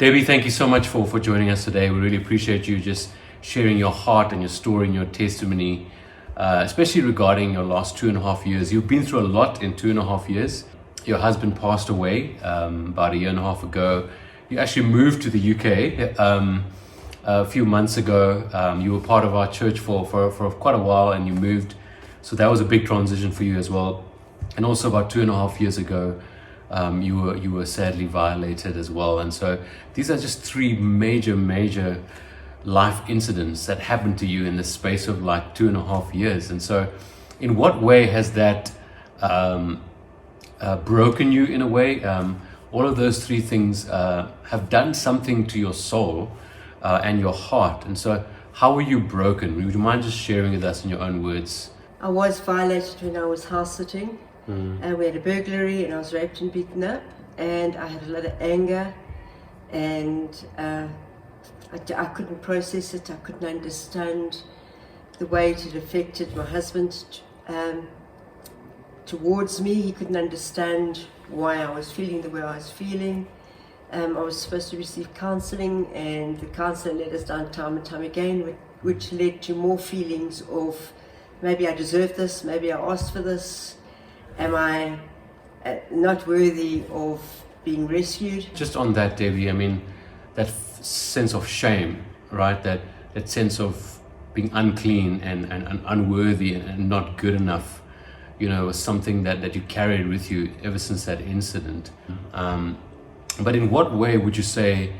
Debbie, thank you so much for joining us today. We really appreciate you just sharing your heart and your story and your testimony, especially regarding your last 2.5 years. You've been through a lot in 2.5 years. Your husband passed away about 1.5 years ago. You actually moved to the UK a few months ago. You were part of our church for quite a while, and you moved. So that was a big transition for you as well. And also about 2.5 years ago, you were sadly violated as well. And so these are just three major life incidents that happened to you in the space of like 2.5 years. And so in what way has that broken you in a way? All of those three things have done something to your soul and your heart. And so how were you broken? Would you mind just sharing with us in your own words? I was violated when I was house sitting. And we had a burglary, and I was raped and beaten up, and I had a lot of anger, and I couldn't process it. I couldn't understand the way it had affected my husband towards me. He couldn't understand why I was feeling the way I was feeling. I was supposed to receive counselling, and the counsellor let us down time and time again, which led to more feelings of maybe I deserve this, maybe I asked for this. Am I not worthy of being rescued? Just on that, Debbie, I mean, that sense of shame, right? That sense of being unclean and unworthy and not good enough, was something that you carried with you ever since that incident. But in what way would you say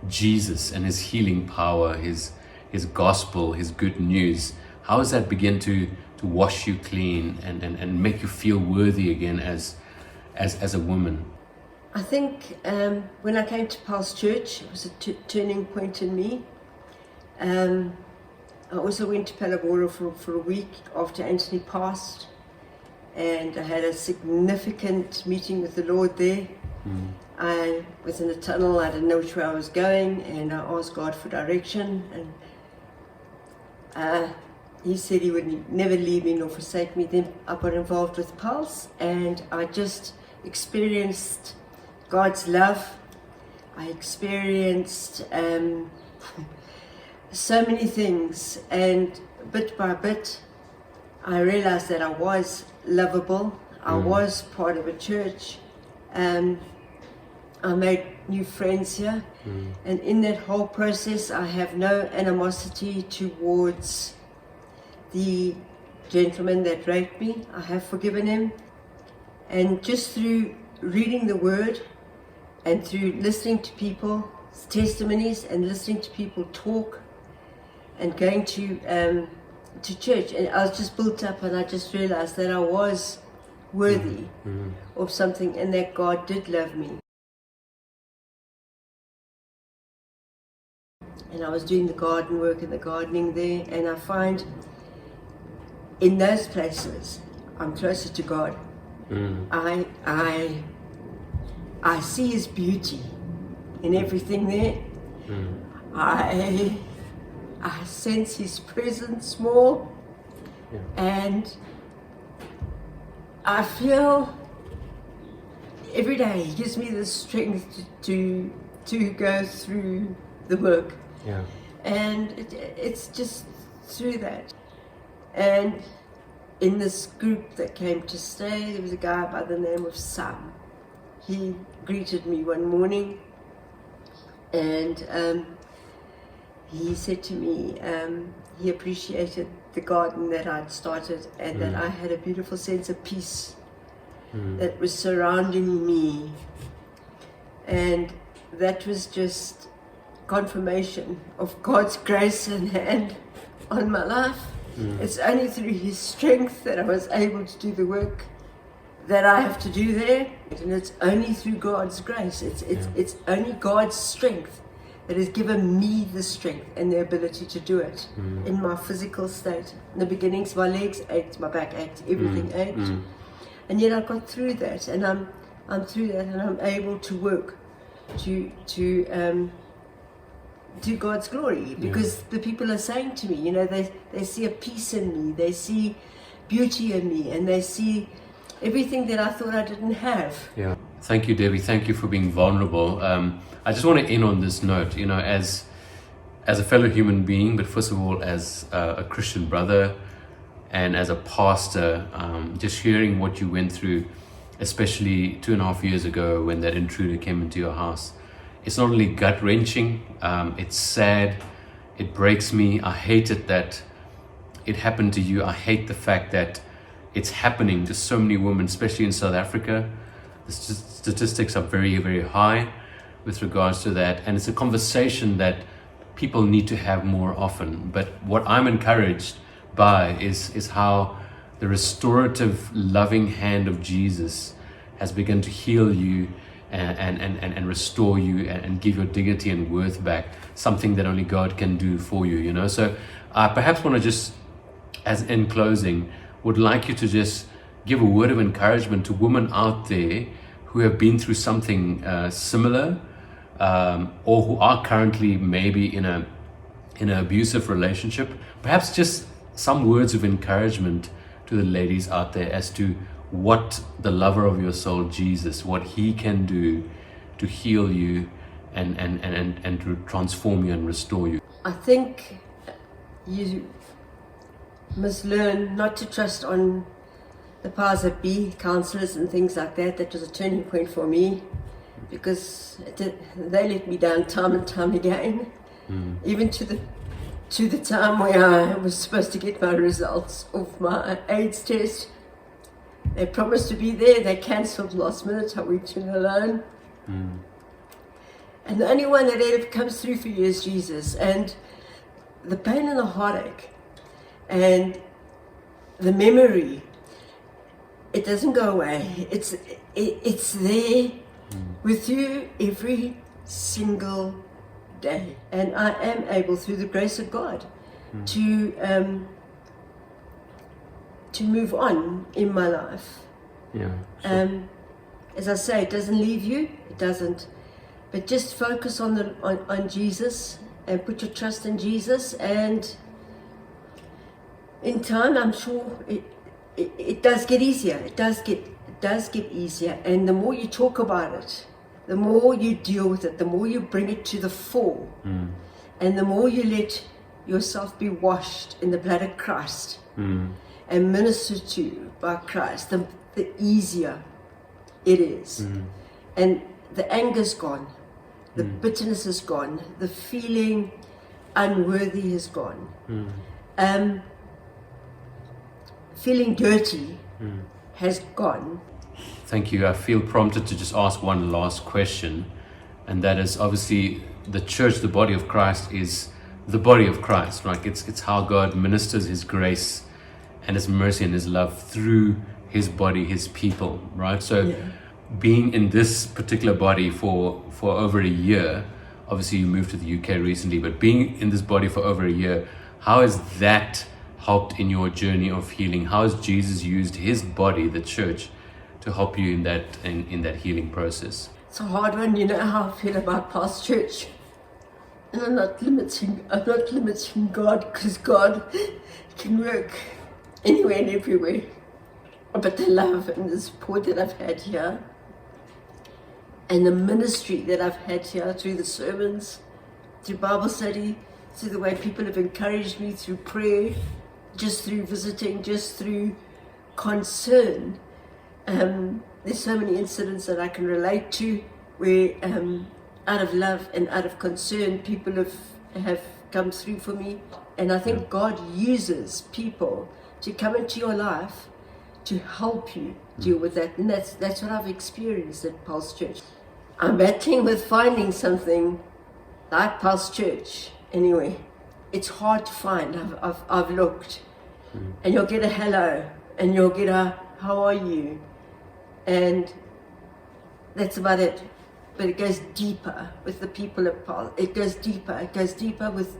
Jesus and his healing power, his gospel, his good news, how does that begin to wash you clean and make you feel worthy again as a woman? I think when I came to Paul's church, it was a turning point in me. I also went to Palabora for a week after Anthony passed, and I had a significant meeting with the Lord there. I was in a tunnel, I didn't know which way I was going, and I asked God for direction, and he said he would never leave me nor forsake me. Then I got involved with Pulse, and I just experienced God's love. I experienced so many things, and bit by bit I realized that I was lovable. I was part of a church. I made new friends here, and in that whole process I have no animosity towards the gentleman that raped me. I have forgiven him, and just through reading the word and through listening to people's testimonies and listening to people talk and going to church, and I was just built up, and I just realized that I was worthy of something, and that God did love me. And I was doing the garden work and the gardening there, and I find in those places I'm closer to God. I see his beauty in everything there. I sense his presence more, and I feel every day he gives me the strength to go through the work. And it's just through that. And in this group that came to stay, there was a guy by the name of Sam. He greeted me one morning, and he said to me he appreciated the garden that I'd started, and that I had a beautiful sense of peace that was surrounding me. And that was just confirmation of God's grace and hand on my life. It's only through his strength that I was able to do the work that I have to do there, and it's only through God's grace. It's only God's strength that has given me the strength and the ability to do it in my physical state. In the beginnings, my legs ached, my back ached, everything ached, and yet I got through that, and I'm through that, and I'm able to work to God's glory, because the people are saying to me, they see a peace in me, they see beauty in me, and they see everything that I thought I didn't have. Thank you, Debbie. Thank you for being vulnerable. I just want to end on this note, as a fellow human being, but first of all, as a Christian brother and as a pastor, just hearing what you went through, especially 2.5 years ago when that intruder came into your house. It's not only gut-wrenching, it's sad, it breaks me. I hate it that it happened to you. I hate the fact that it's happening to so many women, especially in South Africa. The statistics are very, very high with regards to that. And it's a conversation that people need to have more often. But what I'm encouraged by is how the restorative, loving hand of Jesus has begun to heal you and restore you and give your dignity and worth back, something that only God can do for you, So I perhaps want to just, as in closing, would like you to just give a word of encouragement to women out there who have been through something similar, or who are currently maybe in an abusive relationship. Perhaps just some words of encouragement to the ladies out there as to what the lover of your soul, Jesus, what he can do to heal you and to transform you and restore you. I think you must learn not to trust on the powers that be, counselors and things like that. That was a turning point for me, because they let me down time and time again. Even to the time where I was supposed to get my results of my AIDS test. They promised to be there, they cancelled last minute. I went in alone. And the only one that ever comes through for you is Jesus. And the pain and the heartache and the memory, it doesn't go away. It's there with you every single day. And I am able, through the grace of God, to move on in my life. Yeah. Sure. As I say, it doesn't leave you. It doesn't. But just focus on Jesus and put your trust in Jesus. And in time, I'm sure it does get easier. It does get easier. And the more you talk about it, the more you deal with it, the more you bring it to the fore, and the more you let yourself be washed in the blood of Christ and ministered to by Christ, the easier it is. And the anger's gone, the bitterness is gone, the feeling unworthy is gone. Feeling dirty has gone. Thank you. I feel prompted to just ask one last question, and that is, obviously the church, the body of Christ, is the body of Christ, right? It's how God ministers his grace and his mercy and his love through his body, his people, right? So being in this particular body for over a year, obviously you moved to the UK recently, but being in this body for over a year, how has that helped in your journey of healing? How has Jesus used his body, the church, to help you in that healing process? It's a hard one. You know how I feel about past church. And I'm not limiting God, because God can work anywhere and everywhere. But the love and the support that I've had here, and the ministry that I've had here through the sermons, through Bible study, through the way people have encouraged me, through prayer, just through visiting, just through concern. There's so many incidents that I can relate to where out of love and out of concern, people have come through for me. And I think God uses people to come into your life to help you deal with that. And that's what I've experienced at Pulse Church. I'm battling with finding something like Pulse Church. Anyway, it's hard to find. I've looked. And you'll get a hello, and you'll get a how are you? And that's about it. But it goes deeper with the people of Paul. It goes deeper with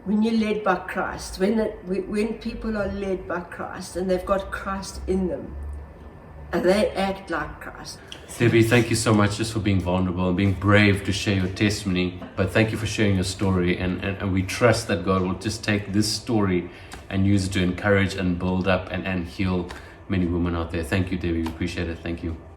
when you're led by Christ. When people are led by Christ and they've got Christ in them, and they act like Christ. Debbie, thank you so much just for being vulnerable and being brave to share your testimony. But thank you for sharing your story. And we trust that God will just take this story and use it to encourage and build up and heal many women out there. Thank you, Debbie. We appreciate it. Thank you.